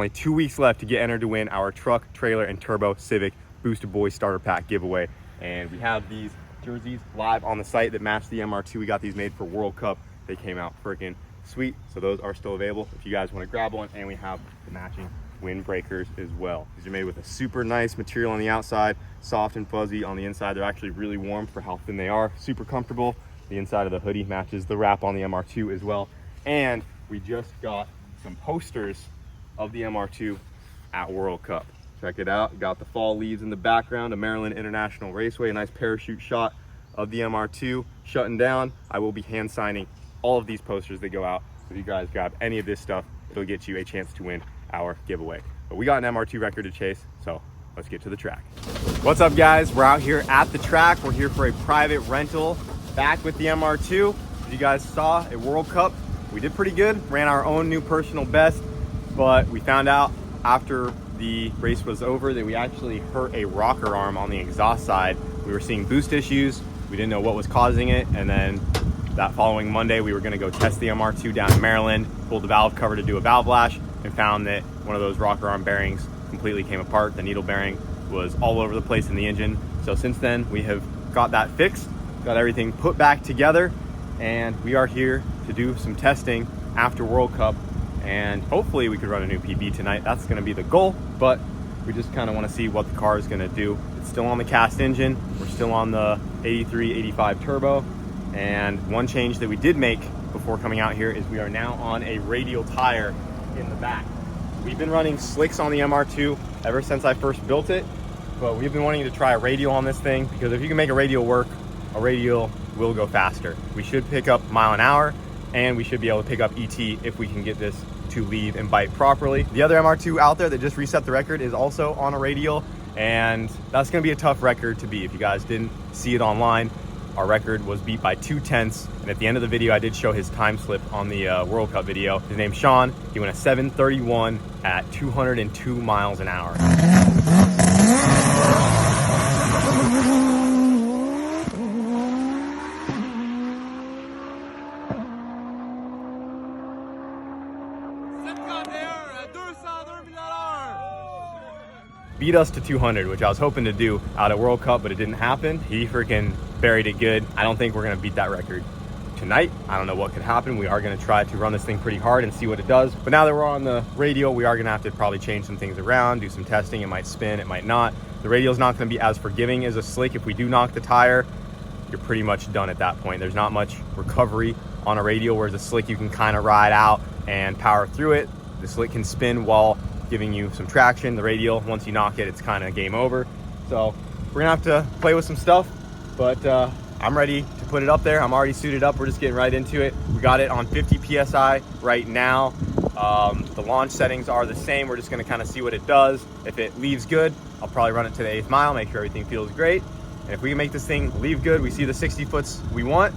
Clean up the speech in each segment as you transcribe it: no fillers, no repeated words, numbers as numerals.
only 2 weeks left to get entered to win our truck, trailer, and turbo Civic Booster Boy starter pack giveaway. And we have these jerseys live on the site that match the MR2. We got these made for World Cup. They came out freaking sweet. So those are still available if you guys want to grab one. And we have the matching windbreakers as well. These are made with a super nice material on the outside, soft and fuzzy on the inside. They're actually really warm for how thin they are, super comfortable. The inside of the hoodie matches the wrap on the MR2 as well. And we just got some posters of the MR2 at World Cup. Check it out. Got the fall leaves in the background, a Maryland International Raceway, a nice parachute shot of the MR2 shutting down. I will be hand signing all of these posters that go out. So if you guys grab any of this stuff, it'll get you a chance to win our giveaway. But we got an MR2 record to chase, so let's get to the track. What's up, guys? We're out here at the track. We're here for a private rental back with the MR2. As you guys saw at World Cup, we did pretty good, ran our own new personal best, but we found out after the race was over that we actually hurt a rocker arm on the exhaust side. We were seeing boost issues. We didn't know what was causing it, and then that following Monday, we were gonna go test the MR2 down in Maryland, pulled the valve cover to do a valve lash, and found that one of those rocker arm bearings completely came apart. The needle bearing was all over the place in the engine. So since then, we have got that fixed, got everything put back together, and we are here to do some testing after World Cup, and hopefully we could run a new PB tonight. That's gonna be the goal, but we just kind of want to see what the car is gonna do. It's still on the cast engine. We're still on the 83, 85 turbo. And one change that we did make before coming out here is we are now on a radial tire in the back. We've been running slicks on the MR2 ever since I first built it, but we've been wanting to try a radial on this thing because if you can make a radial work, a radial will go faster. We should pick up mile an hour, and we should be able to pick up ET if we can get this to lead and bite properly. The other MR2 out there that just reset the record is also on a radial, and that's gonna be a tough record to beat. If you guys didn't see it online, our record was beat by 2/10, and at the end of the video, I did show his time slip on the World Cup video. His name's Sean. He went a 7:31 at 202 miles an hour. Beat us to 200, which I was hoping to do out at World Cup, but it didn't happen. He freaking buried it good. I don't think we're gonna beat that record tonight. I don't know what could happen. We are gonna try to run this thing pretty hard and see what it does. But now that we're on the radial, we are gonna have to probably change some things around, do some testing. It might spin, it might not. The radial's not gonna be as forgiving as a slick. If we do knock the tire, you're pretty much done at that point. There's not much recovery on a radial, whereas a slick you can kind of ride out and power through it. The slick can spin while giving you some traction. The radial, once you knock it, it's kind of game over. So we're gonna have to play with some stuff, but I'm ready to put it up there. I'm already suited up. We're just getting right into it. We got it on 50 PSI right now. The launch settings are the same. We're just gonna kind of see what it does. If it leaves good, I'll probably run it to the 8th mile, make sure everything feels great. And if we can make this thing leave good, we see the 60 foots we want,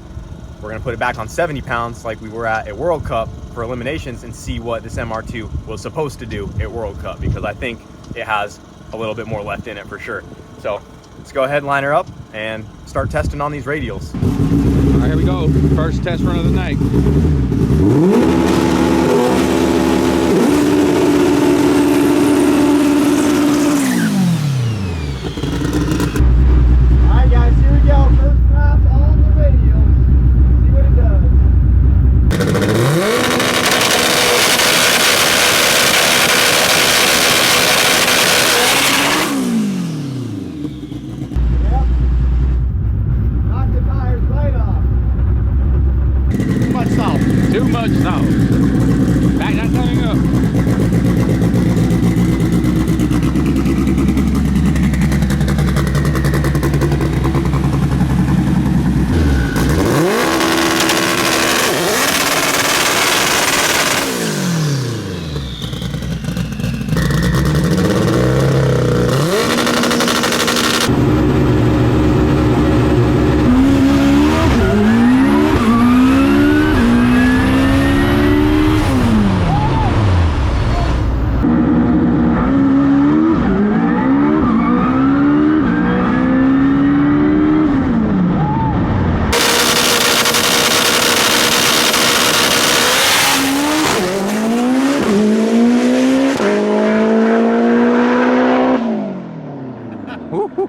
we're gonna put it back on 70 pounds like we were at World Cup for eliminations and see what this MR2 was supposed to do at World Cup, because I think it has a little bit more left in it for sure. So let's go ahead and line her up and start testing on these radials. All right, here we go. First test run of the night. Alright guys, here we go. First pass on the radial. See what it does. Too much salt.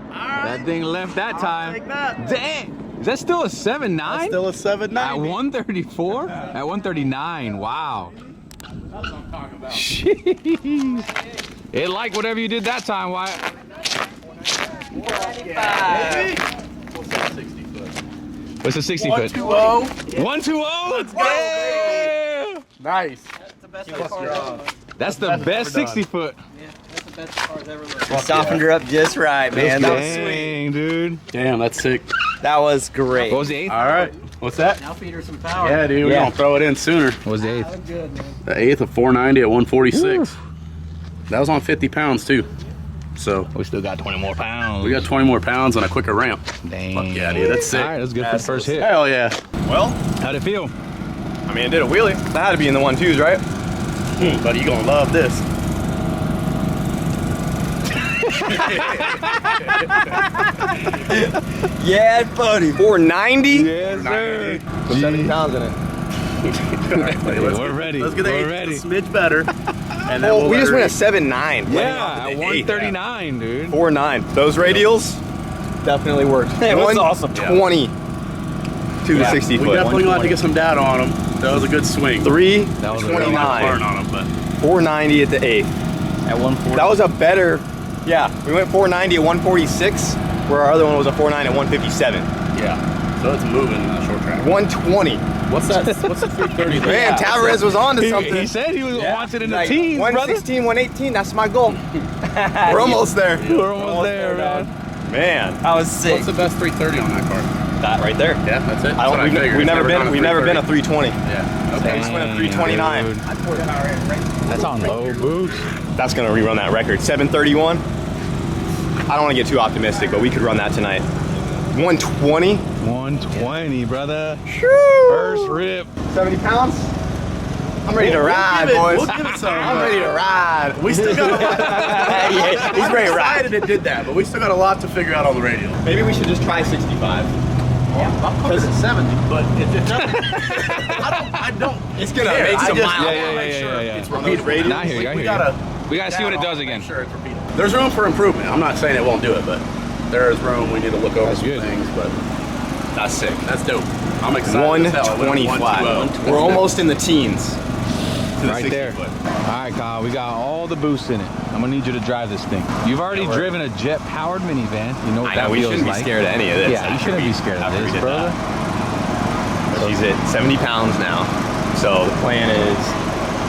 Woo! That thing left that time. Take that. Dang! Is that still a 7.9? That's still a 7.9. At 134? At 139. Wow. That's what I'm talking about. Jeez. It liked whatever you did that time, Wyatt. 195. What's a 60 foot? 120. 120? Let's go, Yeah. Nice. That's the best 60 foot. You softened her up just right, man. That was sweet. Dang, dude. Damn, that's sick. That was great. What was the eighth? All right. What's that? Now feed her some power. Yeah, dude, we're Yeah. gonna throw it in sooner. What was the eighth? The 8th of 490 at 146. That was on 50 pounds too. So We still got 20 more pounds. we got 20 more pounds and a quicker ramp. Dang. Fuck yeah, dude, that's sick. All right, that's good for the first hit. Hell yeah. Well, How'd it feel? I mean, it did a wheelie. That had to be in the 1.2s, right? Buddy, you gonna love this. Yeah, buddy. 490? Yes, sir. With 70 pounds in it. All right, buddy, let's We're get- ready. Let's get the We're 8th ready. a smidge better. And then Well, we'll we let just her went a eat. 7.9. Yeah, at 139, dude. 4.9. Those radials definitely worked. It was awesome. 120 to the Yeah, 60 we foot. definitely gonna have to get some data on them. That was a good swing. That was a good Learn 329. on them, but 490 at the 8th. At 140. That was a better, yeah. We went 490 at 146, where our other one was a 49 at 157. yeah. So it's moving in the short track. 120. What's that? What's the 330? Man, Tavares was on to something. He said he was wants it in the Like, teens, brother. 116, 118, that's my goal. We're almost there. We're almost there, man. Man, I was sick. What's the best 330 on that car? that right there. Yeah, that's it. I don't, we've never been a 320. Yeah. Okay, we just went a 329. Dude. That's on low boost. That's gonna rerun that record. 731. I don't want to get too optimistic, but we could run that tonight. 120. 120, brother. Shoo. First rip. 70 pounds. I'm ready to ride, give it- boys. we'll give it some, I'm ready to ride. We still got a lot. Yeah, he's I'm ready to ride. excited it did that, but we still got a lot to figure out on the radio. Maybe we should just try 65. I'll put it at 70, but it doesn't. I don't. It's gonna care. make I some just miles. wanna Yeah, make yeah, sure yeah, yeah. it's On those repeatable. radios? Nah, I hear you, I We hear you. gotta. We gotta see what it does again. Make sure it's repeatable. There's room for improvement. I'm not saying it won't do it, but there is room. We need to look over That's some good. things, but That's sick. that's dope. I'm excited. as hell. I went 120 flat. 120. We're almost in the teens. To the Right 60 there. foot. All right, Kyle, we got all the boost in it. I'm gonna need you to drive this thing. You've already driven a jet-powered minivan. You know what I that know, we feels shouldn't like. be scared of any of this. Yeah, you after shouldn't we- be scared of after we this, did brother. that. She's at 70 pounds now. So the plan is,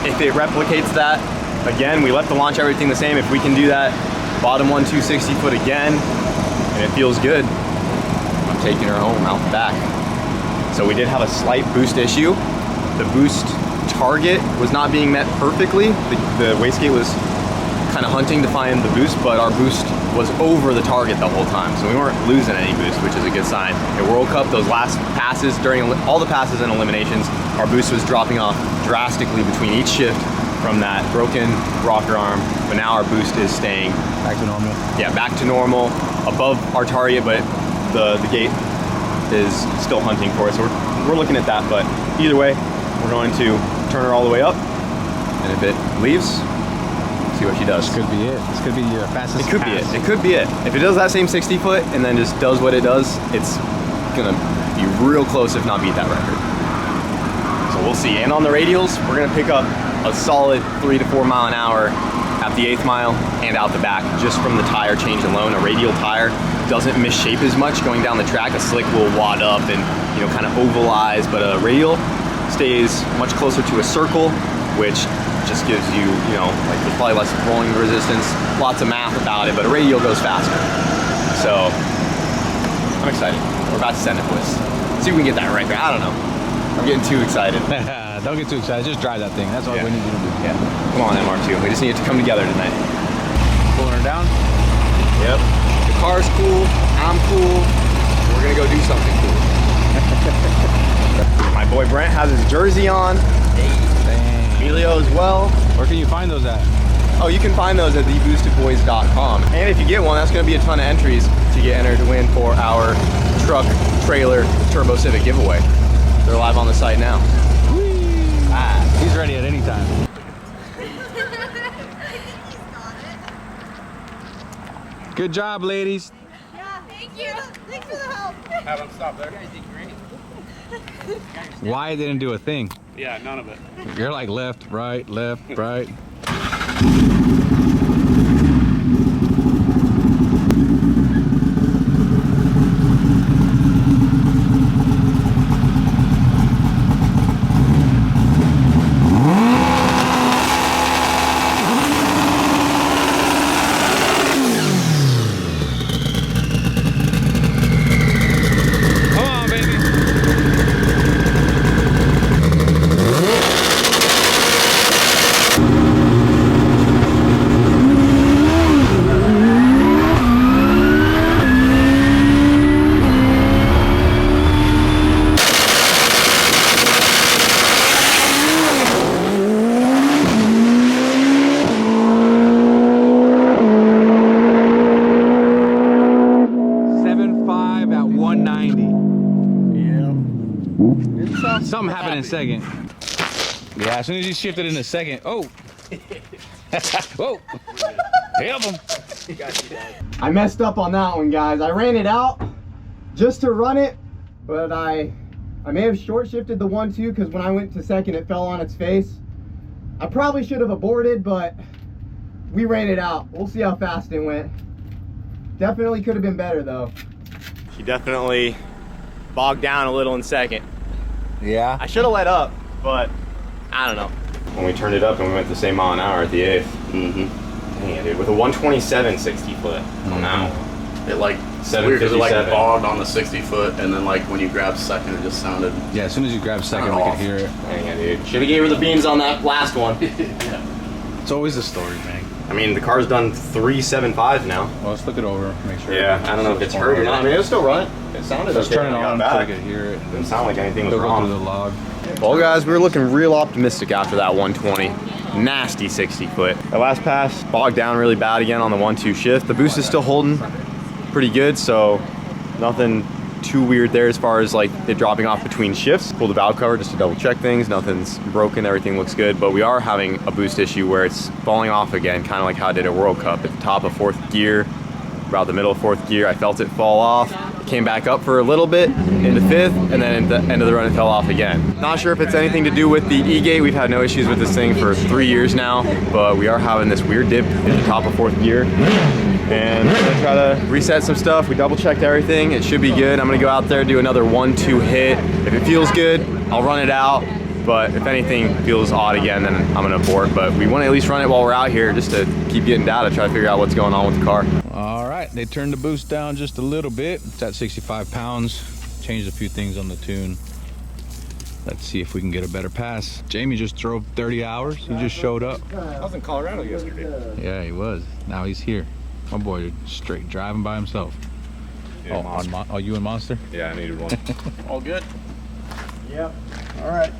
if it replicates that, again, we left the launch everything the same. If we can do that, bottom one 260 foot again, and it feels good, I'm taking her home out the back. So we did have a slight boost issue. The boost target was not being met perfectly. The wastegate was kind of hunting to find the boost, but our boost was over the target the whole time. So we weren't losing any boost, which is a good sign. At World Cup, those last passes, during all the passes and eliminations, our boost was dropping off drastically between each shift from that broken rocker arm, but now our boost is staying Back to normal. back to normal, above our target, but the gate is still hunting for us. So we're looking at that, but either way, we're going to turn her all the way up, and if it leaves, see what she does. This could be it. This could be your fastest It could be it. pass. It could be it. If it does that same 60 foot and then just does what it does, it's gonna be real close, if not beat that record. So we'll see. And on the radials, we're gonna pick up a solid 3 to 4 mile an hour at the 8th mile and out the back, just from the tire change alone. A radial tire doesn't misshape as much going down the track. A slick will wad up and kind of ovalize, but a radial stays much closer to a circle, which just gives you, like there's probably less rolling resistance, lots of math about it, but a radial goes faster. So I'm excited. We're about to send it, boys. See if we can get that right there. I don't know. I'm getting too excited. Don't get too excited. Just drive that thing. That's all Yeah. we need you to do. Yeah. Come on, MR2. We just need it to come together tonight. Pulling her down. Yep. The car's cool. I'm cool. We're gonna go do something cool. My boy Brent has his jersey on. Dang. Emilio as well. Where can you find those at? Oh, you can find those at theboostedboys.com. And if you get one, that's gonna be a ton of entries to get entered to win for our truck, trailer, Turbo Civic giveaway. They're live on the site now. He's ready at any time. Good job, ladies. you. Thanks for the help. Have them stop there. Why didn't do a thing? Yeah, none of it. You're like left, right, left, right. Something happened in second. Yeah, as soon as you shifted in a second. Oh. Whoa. Help him. I messed up on that one, guys. I ran it out just to run it, but I may have short shifted the 1-2 because when I went to second, it fell on its face. I probably should have aborted, but we ran it out. We'll see how fast it went. Definitely could have been better though. He definitely bogged down a little in second. Yeah. I should have let up, but I don't know. When we turned it up and we went the same mile an hour at the 8th. Mm-hmm. Dang it, dude. With a 127 60 foot on that one. It like, it's weird because it like bogged on the 60 foot, and then like when you grabbed second, it just sounded. Yeah, as soon as you grab second, we could hear it. Dang it, dude. Should have gave her the beans on that last one. Yeah. It's always a story, man. I mean, the car's done 375 now. Well, let's look it over, make sure. Yeah, I don't know if it's hurt or not. I mean, it'll still run. It sounded Let's okay turn it when I on got so we back. could hear it. Didn't sound like anything was Go wrong. through the log. Well, guys, we were looking real optimistic after that 120. Nasty 60 foot. The last pass bogged down really bad again on the 1-2 shift. The boost is still holding pretty good, so nothing too weird there as far as like it dropping off between shifts. Pulled the valve cover just to double check things. Nothing's broken, everything looks good, but we are having a boost issue where it's falling off again, kind of like how I did at World Cup. At the top of 4th gear, about the middle of 4th gear, I felt it fall off. It came back up for a little bit into 5th, and then at the end of the run it fell off again. Not sure if it's anything to do with the E-gate. We've had no issues with this thing for 3 years now, but we are having this weird dip at the top of 4th gear. And I'm gonna try to reset some stuff. We double checked everything. It should be good. I'm gonna go out there, do another 1-2 hit. If it feels good, I'll run it out. But if anything feels odd again, then I'm gonna abort. But we wanna at least run it while we're out here just to keep getting data, try to figure out what's going on with the car. All right, they turned the boost down just a little bit. It's at 65 pounds. Changed a few things on the tune. Let's see if we can get a better pass. Jamie just drove 30 hours. He just showed up. I was in Colorado yesterday. Yeah, he was. Now he's here. My boy straight driving by himself. Yeah, Oh, you and Monster? Yeah, I needed one. All good. Yep. All right.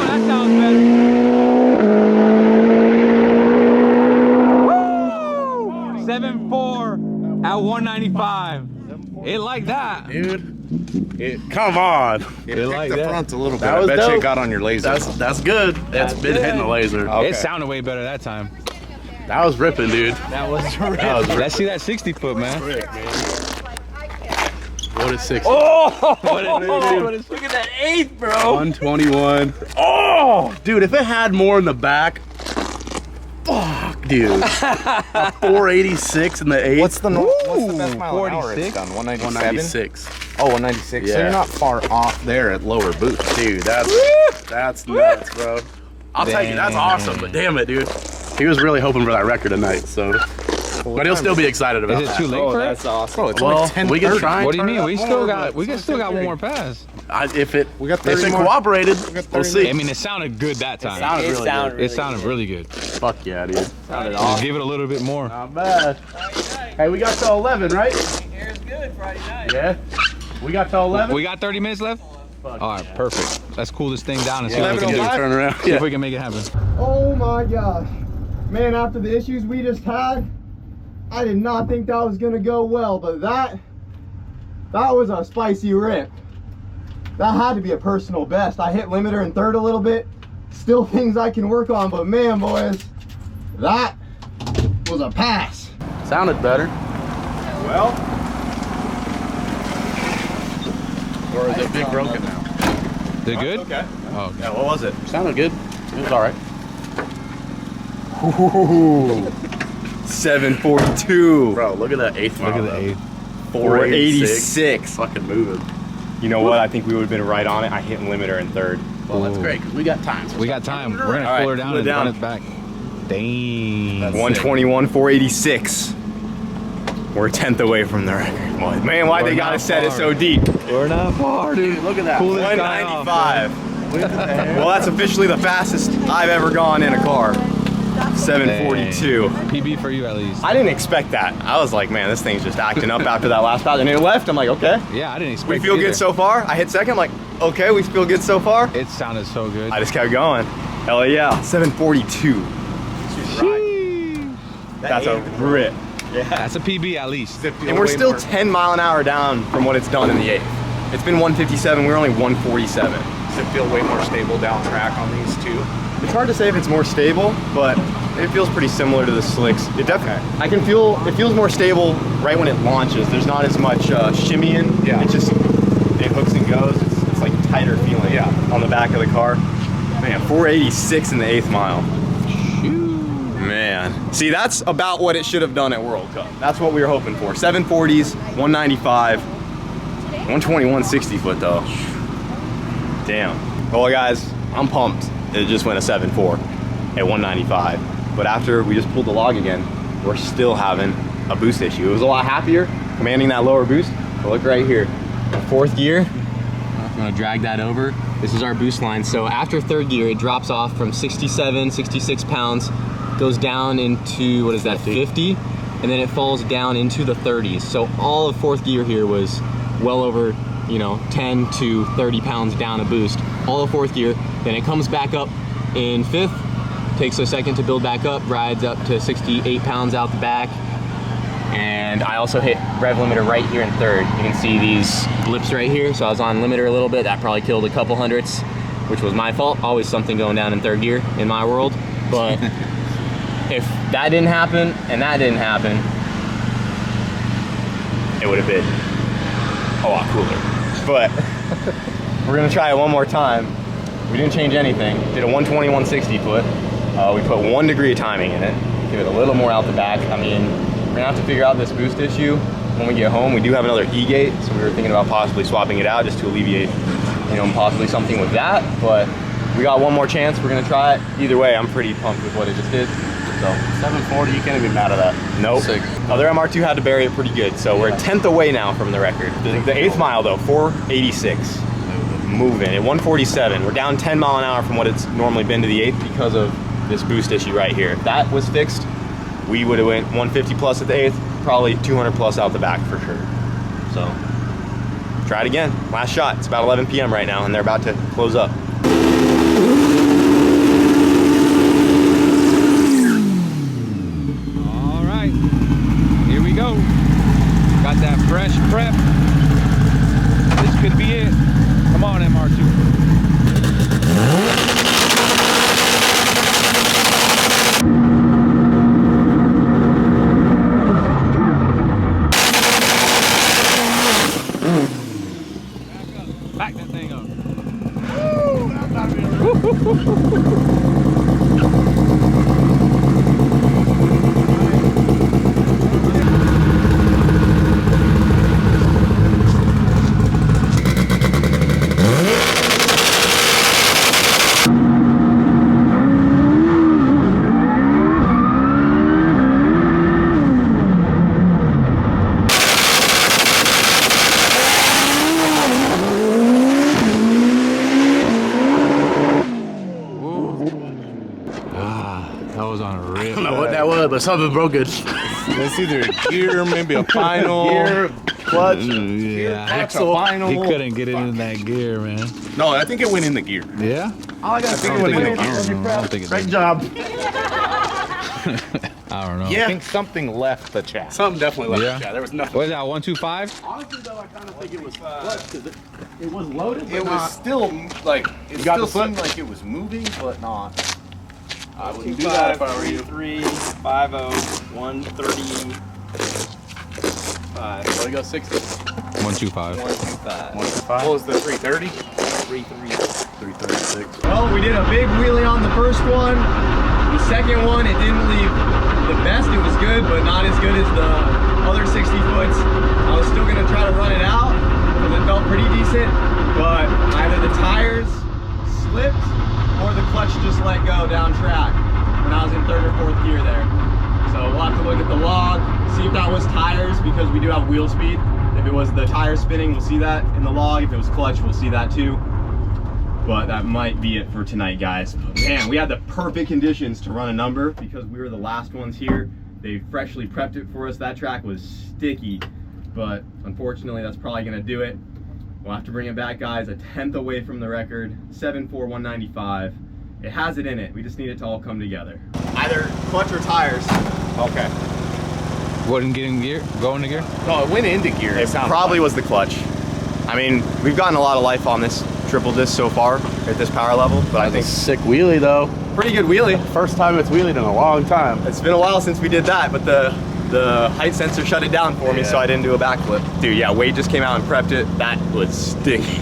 That sounds better. Woo! 7.4 at 195. It like that. Dude. Come on. It like that. Front's a little bit. That was I bet you dope. it got on your laser. That's good. It's been hitting the laser. Okay. It sounded way better that time. That was ripping, dude. That was Let's see that 60 foot, man. What is 60? Oh! Look at that 8th, bro. 121. Oh, dude, if it had more in the back, fuck, dude. A 486 in the 8th. What's the best mile an hour it's 46? done? 197? 196. Oh, 196. So Yeah. you're not far off there at lower boost. Dude, that's nuts, bro. I'll take it. That's awesome, but damn it, dude. He was really hoping for that record tonight, so But he'll still be excited about Is that. it too late for it? That's awesome. Bro, it's only 10 we can try. What do you mean? We still got more one more pass. If it more. cooperated, we'll see. I mean, it sounded good that time. It sounded really good. It sounded really good. Fuck yeah, dude. Just give it a little bit more. Not bad. Hey, we got till 11, right? Air's good Friday night. Yeah. We got till 11. We got 30 minutes left? Fuck All right, yeah. perfect. Let's cool this thing down and see what we can do. Turn around. See if we can make it happen. Oh my gosh. Man, after the issues we just had, I did not think that was gonna go well, but that was a spicy rip. That had to be a personal best. I hit limiter in third a little bit. Still things I can work on, but man, boys, that was a pass. Sounded better. Well, Or is it big broken now? Is it good? okay. Oh, okay. Yeah, what was it? Sounded good. It was all right. 742. Bro, look at that eighth. Look at the eighth. 486. Fucking moving. You know what? I think we would have been right on it. I hit limiter in third. Well, that's great because we got time. So We got time. We're going to All cool her right, down cool it and down. run it back. Dang. That's 121, 486. We're a tenth away from the record. Boy, man, why We're they gotta not set it far. so deep? We're not far, dude. Look at that. Cool this guy off, man. 195. Well, that's officially the fastest I've ever gone in a car. 742. PB for you at least. I didn't expect that. I was like, man, this thing's just acting up after that last pass. And it left. I'm like, okay. Yeah, I didn't expect We feel it either. good so far. I hit second. I'm like, okay, we feel good so far. It sounded so good. I just kept going. Hell yeah. 742. That's a rip. That's a PB at least. And we're still 10 mile an hour down from what it's done in the 8th. It's been 157, we're only 147. Does it feel way more stable down track on these two? It's hard to say if it's more stable, but it feels pretty similar to the slicks. It definitely, I can feel, it feels more stable right when it launches. There's not as much shimmying. Yeah. It just, it hooks and goes. It's like tighter feeling on the back of the car. Man, 486 in the 8th mile. Man, see, that's about what it should have done at World Cup. That's what we were hoping for. 740s, 195, 121 60 foot though. Damn. Well, guys, I'm pumped. It just went a 7.4 at 195. But after we just pulled the log again, we're still having a boost issue. It was a lot happier commanding that lower boost. But look right here, the 4th gear. I'm gonna drag that over. This is our boost line. So after 3rd gear, it drops off from 67, 66 pounds, goes down into, what is that, 50? And then it falls down into the 30s. So all of 4th gear here was well over, 10 to 30 pounds down a boost. All of 4th gear. Then it comes back up in 5th, takes a second to build back up, rides up to 68 pounds out the back. And I also hit rev limiter right here in 3rd. You can see these blips right here. So I was on limiter a little bit. That probably killed a couple hundredths, which was my fault. Always something going down in 3rd gear in my world. But if that didn't happen and that didn't happen, it would have been a lot cooler. But we're gonna try it one more time. We didn't change anything. Did a 120, 160 foot. We put 1 degree of timing in it. Give it a little more out the back. I mean, we're gonna have to figure out this boost issue when we get home. We do have another E-gate, so we were thinking about possibly swapping it out just to alleviate, possibly something with that. But we got one more chance. We're gonna try it. Either way, I'm pretty pumped with what it just did. So 740, you can't even be mad at that. nope. Sick. Other MR2 had to bury it pretty good, so we're a 10th away now from the record. The 8th mile though, 486. Moving at 147. We're down 10 mile an hour from what it's normally been to the 8th because of this boost issue right here. If that was fixed, we would have went 150 plus at the 8th, probably 200 plus out the back for sure. So try it again. Last shot. It's about 11 p.m. right now, and they're about to close up. All right, here we go. Got that fresh prep. This could be it. Come on, MR2. Back that thing up. but something broke it. It's either a gear, maybe a final. Gear, clutch. Yeah, axle. he couldn't get it in that gear, man. No, I think it went in the gear. Yeah? All I gotta I think it went in the gear. I don't think it Great did. job. I don't know. I think something left the chat. Something definitely left. Yeah. Yeah, there was nothing. What is that, 125? Honestly, though, I kind of think it was clutch because it was loaded. It was still like it got still the foot? seemed like it was moving, but not. I wouldn't do that if I were you. 3, 50, 135. Let it go 60. 125. 125. 125. What was the 330? 336. Well, we did a big wheelie on the first one. The second one, it didn't leave the best. It was good, but not as good as the other 60 foots. I was still gonna try to run it out because it felt pretty decent, but either the tires slipped or the clutch just let go down track when I was in 3rd or 4th gear there. So we'll have to look at the log, see if that was tires because we do have wheel speed. If it was the tire spinning, we'll see that in the log. If it was clutch, we'll see that too. But that might be it for tonight, guys. But man, we had the perfect conditions to run a number because we were the last ones here. They freshly prepped it for us. That track was sticky, but unfortunately that's probably gonna do it. We'll have to bring it back, guys. A 10th away from the record, 7.4, 195. It has it in it. We just need it to all come together. Either clutch or tires. Okay. Wouldn't get in gear? Go into gear? No, it went into gear. It probably was the clutch. I mean, we've gotten a lot of life on this triple disc so far at this power level, but I think Sick wheelie though. pretty good wheelie. First time it's wheelied in a long time. It's been a while since we did that, but the height sensor shut it down for me, so I didn't do a backflip. Dude, yeah, Wade just came out and prepped it. That was sticky.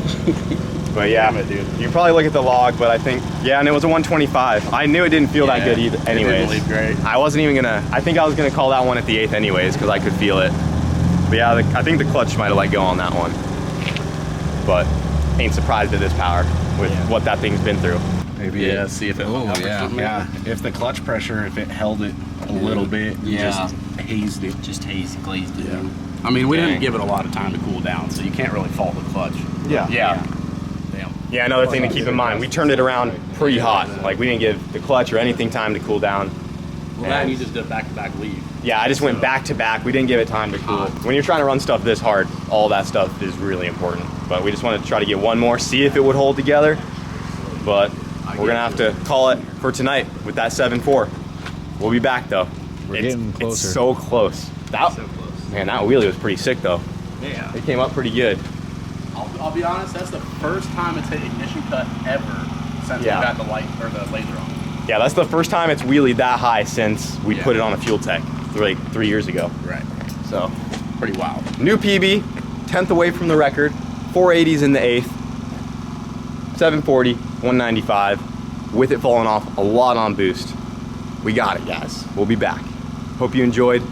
But yeah, dude, you can probably look at the log, but I think, yeah, and it was a 125. I knew it didn't feel that good either. Anyways, It didn't leave great. I wasn't even gonna. I think I was gonna call that one at the 8th anyways, because I could feel it. But yeah, I think the clutch might have let go on that one. But ain't surprised at this power with what that thing's been through. Maybe. Yeah, see if it Yeah. If the clutch pressure, if it held it a little bit, and just hazed it. Just hazy glazed it. Yeah. I mean, we Dang. didn't give it a lot of time to cool down, so you can't really fault the clutch. Yeah. Damn. Yeah, another thing to keep in mind, we turned it around pretty hot. Like we didn't give the clutch or anything time to cool down. Well, that and you just did back-to-back lead. Yeah, I just went back to back. We didn't give it time to cool. When you're trying to run stuff this hard, all that stuff is really important. But we just wanted to try to get one more, see if it would hold together. But we're gonna have to call it for tonight with that 7.4. We'll be back though. We're getting closer. It's so close. Man, that wheelie was pretty sick though. Yeah. It came up pretty good. I'll be honest, that's the first time it's hit ignition cut ever since we got the light or the laser on. Yeah, that's the first time it's wheelied that high since we put it on a fuel tech like 3 years ago. Right. So Pretty wild. new PB, 10th away from the record, 480s in the 8th, 740, 195, with it falling off a lot on boost. We got it, guys. We'll be back. Hope you enjoyed.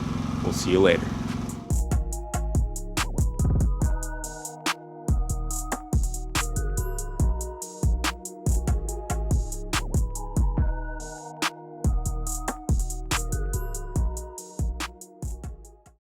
We'll see you later.